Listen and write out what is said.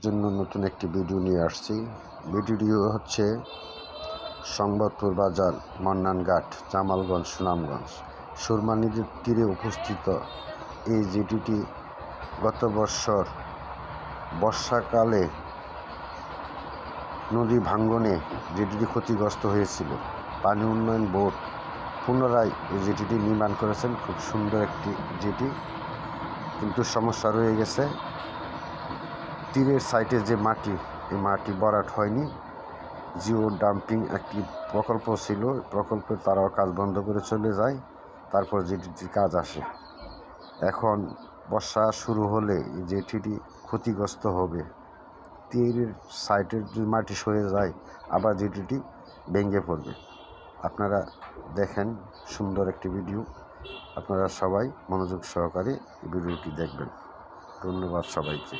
জন্য নতুন একটি ভিডিও নিয়ে আসছি। ভিডিওটি হচ্ছে সংবাদপুর বাজার, মন্নানঘাট, জামালগঞ্জ, সুনামগঞ্জ সুরমা নদীর তীরে অবস্থিত এই জেটিটি গত বছর বর্ষাকালে নদী ভাঙ্গনে জেটিটি ক্ষতিগ্রস্ত হয়েছিল। পানি উন্নয়ন বোর্ড পুনরায় এই জেটিটি নির্মাণ করেছেন। খুব সুন্দর একটি জেটি, কিন্তু সমস্যা রয়ে গেছে। তীরের সাইডে যে মাটি, এই মাটি ভরাট হয়নি। জিও ডাম্পিং একটি প্রকল্প ছিল, প্রকল্পে তারাও কাজ বন্ধ করে চলে যায়। তারপর জেটিটির কাজ আসে। এখন বর্ষা শুরু হলে এই জেটিটি ক্ষতিগ্রস্ত হবে। তীরের সাইডের যদি মাটি সরে যায়, আবার জেটিটি ভেঙে পড়বে। আপনারা দেখেন, সুন্দর একটি ভিডিও। আপনারা সবাই মনোযোগ সহকারে এই ভিডিওটি দেখবেন। ধন্যবাদ সবাইকে।